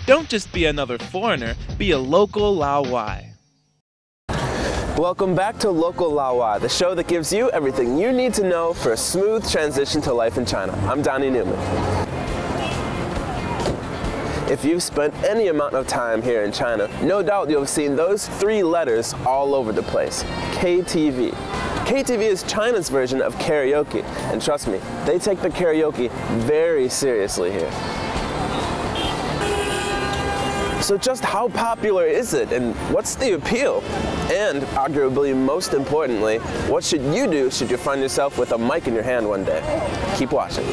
Don't just be another foreigner, be a local Laowai. Welcome back to Local Laowai, the show that gives you everything you need to know for a smooth transition to life in China. I'm Donnie Newman. If you've spent any amount of time here in China, no doubt you'll have seen those 3 letters all over the place. KTV. KTV is China's version of karaoke, and trust me, they take the karaoke very seriously here. So just how popular is it, and what's the appeal? And arguably most importantly, what should you do should you find yourself with a mic in your hand one day? Keep watching.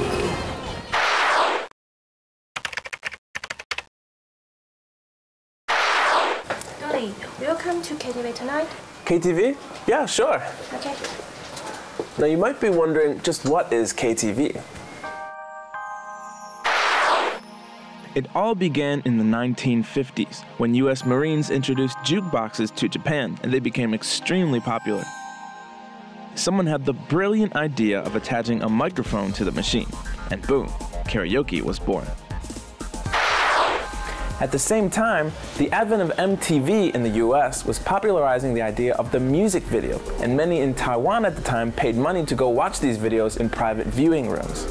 Donnie, will you come to KTV tonight? KTV? Yeah, sure. Okay. Now you might be wondering, just what is KTV? It all began in the 1950s, when US Marines introduced jukeboxes to Japan, and they became extremely popular. Someone had the brilliant idea of attaching a microphone to the machine, and boom, karaoke was born. At the same time, the advent of MTV in the US was popularizing the idea of the music video, and many in Taiwan at the time paid money to go watch these videos in private viewing rooms.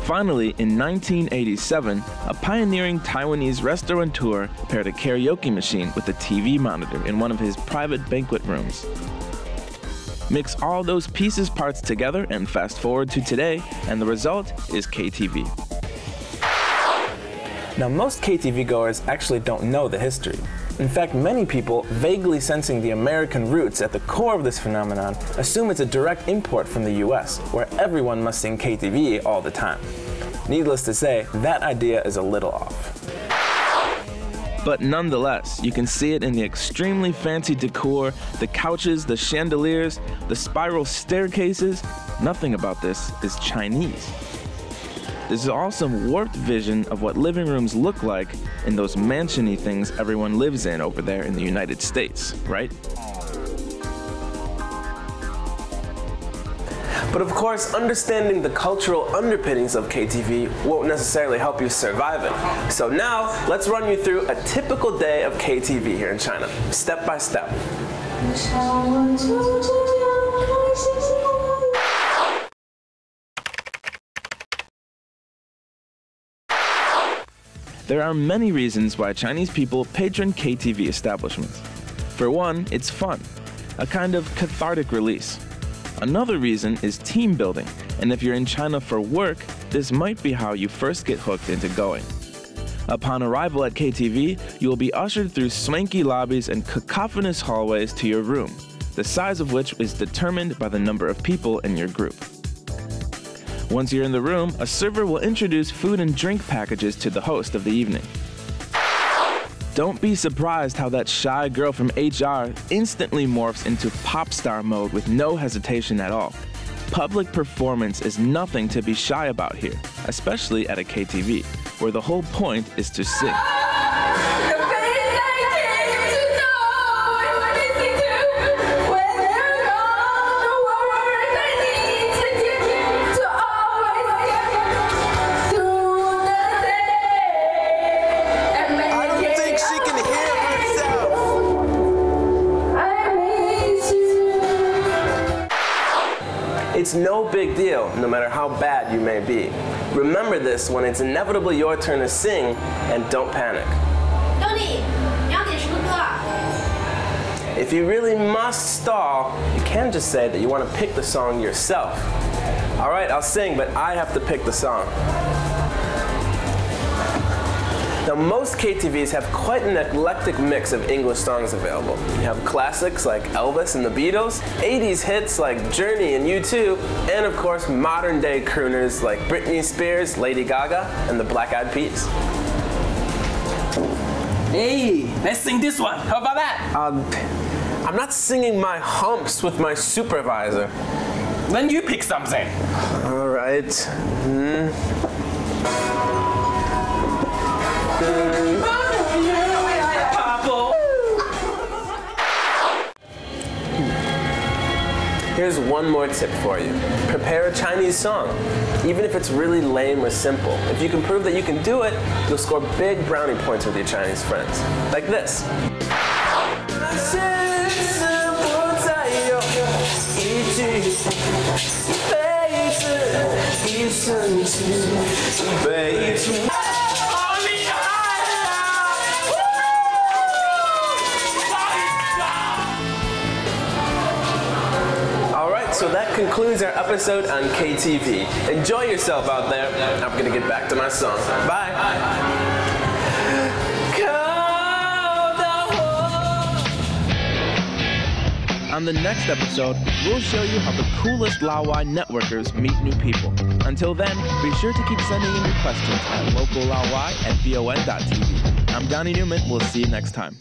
Finally, in 1987, a pioneering Taiwanese restaurateur paired a karaoke machine with a TV monitor in one of his private banquet rooms. Mix all those parts together and fast forward to today, and the result is KTV. Now, most KTV goers actually don't know the history. In fact, many people, vaguely sensing the American roots at the core of this phenomenon, assume it's a direct import from the US, where everyone must sing KTV all the time. Needless to say, that idea is a little off. But nonetheless, you can see it in the extremely fancy decor, the couches, the chandeliers, the spiral staircases. Nothing about this is Chinese. This is all some warped vision of what living rooms look like in those mansion-y things everyone lives in over there in the United States, right? But of course, understanding the cultural underpinnings of KTV won't necessarily help you survive it. So now, let's run you through a typical day of KTV here in China, step by step. There are many reasons why Chinese people patron KTV establishments. For one, it's fun, a kind of cathartic release. Another reason is team building, and if you're in China for work, this might be how you first get hooked into going. Upon arrival at KTV, you will be ushered through swanky lobbies and cacophonous hallways to your room, the size of which is determined by the number of people in your group. Once you're in the room, a server will introduce food and drink packages to the host of the evening. Don't be surprised how that shy girl from HR instantly morphs into pop star mode with no hesitation at all. Public performance is nothing to be shy about here, especially at a KTV, where the whole point is to sing. It's no big deal, no matter how bad you may be. Remember this when it's inevitably your turn to sing, and don't panic. If you really must stall, you can just say that you want to pick the song yourself. All right, I'll sing, but I have to pick the song. Now, most KTVs have quite an eclectic mix of English songs available. You have classics like Elvis and the Beatles, 80s hits like Journey and U2, and of course modern day crooners like Britney Spears, Lady Gaga, and the Black Eyed Peas. Hey, let's sing this one. How about that? I'm not singing my humps with my supervisor. Then you pick something. All right. Here's Here's one more tip for you. Prepare a Chinese song, even if it's really lame or simple. If you can prove that you can do it, you'll score big brownie points with your Chinese friends. Like this. So that concludes our episode on KTV. Enjoy yourself out there. I'm gonna get back to my song. Bye. On the next episode, we'll show you how the coolest Laowai networkers meet new people. Until then, be sure to keep sending in your questions at Local Laowai at VON.TV. I'm Donnie Newman. We'll see you next time.